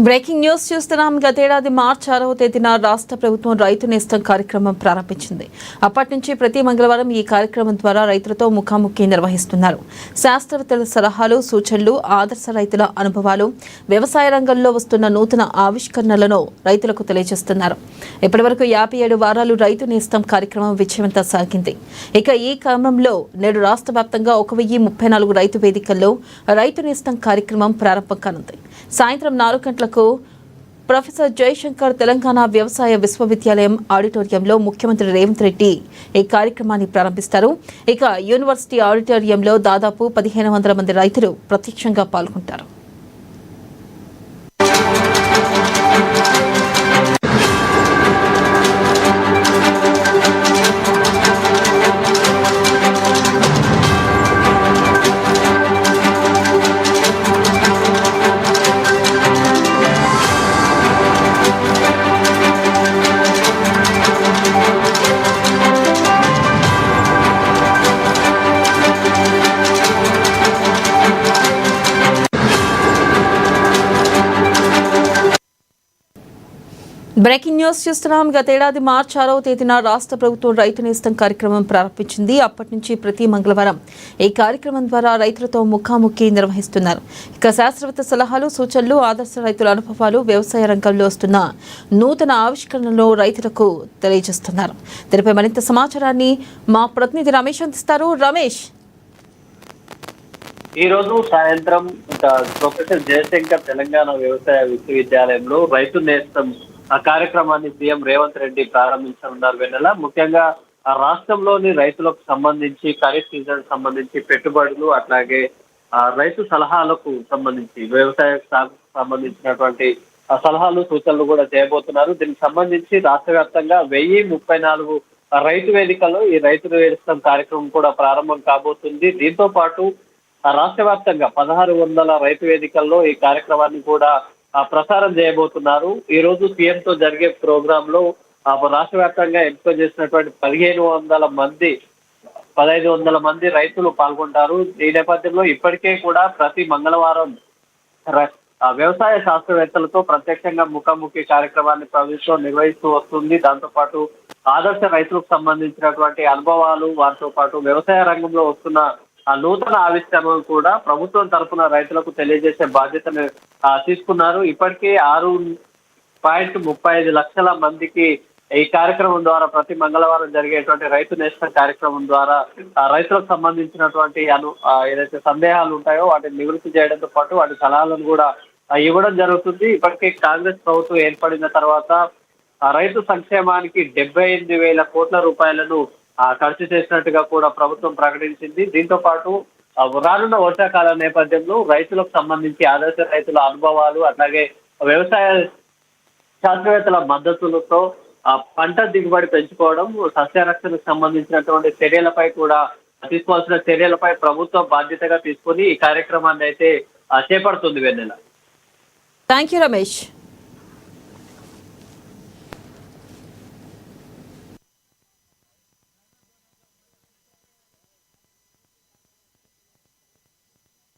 Breaking news చూస్తున్నాం. గతేడాది మార్చి 6వ తేదీన రాష్ట్ర ప్రభుత్వం రైతు నేస్తం కార్యక్రమం ప్రారంభించింది. అప్పటి నుంచి ప్రతి మంగళవారం ఈ కార్యక్రమం ద్వారా రైతులతో ముఖాముఖి నిర్వహిస్తున్నారు. శాస్త్రవేత్తల సలహాలు, సూచనలు, ఆదర్శ రైతుల అనుభవాలు, వ్యవసాయ రంగంలో వస్తున్న నూతన ఆవిష్కరణలను రైతులకు తెలియజేస్తున్నారు. ఇప్పటివరకు 57 వారాలు రైతు నేస్తం కార్యక్రమం విజయవంతంగా సాగింది. ఇక ఈ క్రమంలో నేడు రాష్ట్ర వ్యాప్తంగా 1034 రైతు వేదికల్లో రైతు నేస్తం కార్యక్రమం ప్రారంభం కానుంది. సాయంత్రం 4 గంటలకు ప్రొఫెసర్ జయశంకర్ తెలంగాణ వ్యవసాయ విశ్వవిద్యాలయం ఆడిటోరియంలో ముఖ్యమంత్రి రేవంత్ రెడ్డి ఈ కార్యక్రమాన్ని ప్రారంభిస్తారు. ఇక యూనివర్సిటీ ఆడిటోరియంలో దాదాపు 1500 మంది రైతులు ప్రత్యక్షంగా పాల్గొంటారు. బ్రేకింగ్ న్యూస్ చూస్తున్నాం. గతేడాది మార్చి 6వ తేదీన రాష్ట్ర ప్రభుత్వం రైతు నేస్తం కార్యక్రమం ప్రారంభించింది. అప్పటి నుంచి ప్రతి మంగళవారం ఈ కార్యక్రమం ద్వారా రైతులతో ముఖాముఖి నిర్వహిస్తున్నారు. ఇక శాస్త్రవేత్త సలహాలు, సూచనలు, ఆదర్శ రైతుల అనుభవాలు, వ్యవసాయ రంగంలో వస్తున్న నూతన ఆవిష్కరణలు రైతులకు తెలియజేస్తున్నారు. దీనిపై మరింత సమాచారాన్ని మా ప్రతినిధి రమేష్ అందిస్తారు. రమేష్, ఈ రోజు సాయంత్రం ప్రొఫెసర్ జయశంకర్ తెలంగాణ వ్యవసాయ విశ్వవిద్యాలయంలో రైతు నేస్తం ఆ కార్యక్రమాన్ని సీఎం రేవంత్ రెడ్డి ప్రారంభించనున్నారు. వెన్నెల ముఖ్యంగా ఆ రాష్ట్రంలోని రైతులకు సంబంధించి ఖరీఫ్ సీజన్ సంబంధించి పెట్టుబడులు, అట్లాగే రైతు సలహాలకు సంబంధించి వ్యవసాయ సాగుకు సంబంధించినటువంటి సలహాలు, సూచనలు కూడా చేయబోతున్నారు. దీనికి సంబంధించి రాష్ట్ర వ్యాప్తంగా 1034 రైతు వేదికల్లో ఈ రైతు నేస్తం కార్యక్రమం కూడా ప్రారంభం కాబోతుంది. దీంతో పాటు రాష్ట్ర వ్యాప్తంగా 1600 రైతు వేదికల్లో ఈ కార్యక్రమాన్ని కూడా ప్రసారం చేయబోతున్నారు. ఈ రోజు సీఎం తో జరిగే ప్రోగ్రామ్ లో రాష్ట్ర వ్యాప్తంగా ఎంపిక చేసినటువంటి 1500 మంది రైతులు పాల్గొంటారు. ఈ నేపథ్యంలో ఇప్పటికే కూడా ప్రతి మంగళవారం వ్యవసాయ శాస్త్రవేత్తలతో ప్రత్యక్షంగా ముఖాముఖి కార్యక్రమాన్ని ప్రభుత్వం నిర్వహిస్తూ వస్తుంది. దాంతో పాటు ఆదర్శ రైతులకు సంబంధించినటువంటి అనుభవాలు, వారితో పాటు వ్యవసాయ రంగంలో వస్తున్న నూతన ఆవిష్కరణలు కూడా ప్రభుత్వం తరఫున రైతులకు తెలియజేసే బాధ్యతను తీసుకున్నారు. ఇప్పటికే 6.35 లక్షల మందికి ఈ కార్యక్రమం ద్వారా ప్రతి మంగళవారం జరిగేటువంటి రైతు నేస్తం కార్యక్రమం ద్వారా రైతులకు సంబంధించినటువంటి ఏదైతే సందేహాలు ఉంటాయో వాటిని నివృత్తి చేయడంతో పాటు వాటి సలహాలను కూడా ఇవ్వడం జరుగుతుంది. ఇప్పటికే కాంగ్రెస్ ప్రభుత్వం ఏర్పడిన తర్వాత రైతు సంక్షేమానికి 78,000 కోట్ల రూపాయలను ఖర్చు చేసినట్టుగా కూడా ప్రభుత్వం ప్రకటించింది. దీంతో పాటు రానున్న వర్షాకాల నేపథ్యంలో రైతులకు సంబంధించి ఆదర్శ రైతుల అనుభవాలు, అట్లాగే వ్యవసాయ శాస్త్రవేత్తల మద్దతులతో పంట దిగుబడి పెంచుకోవడం, సస్యరక్షణకు సంబంధించినటువంటి చర్యలపై కూడా తీసుకోవాల్సిన చర్యలపై ప్రభుత్వం బాధ్యతగా తీసుకొని ఈ కార్యక్రమాన్ని అయితే చేపడుతుంది. వెన్నెల, థ్యాంక్ యూ రమేష్.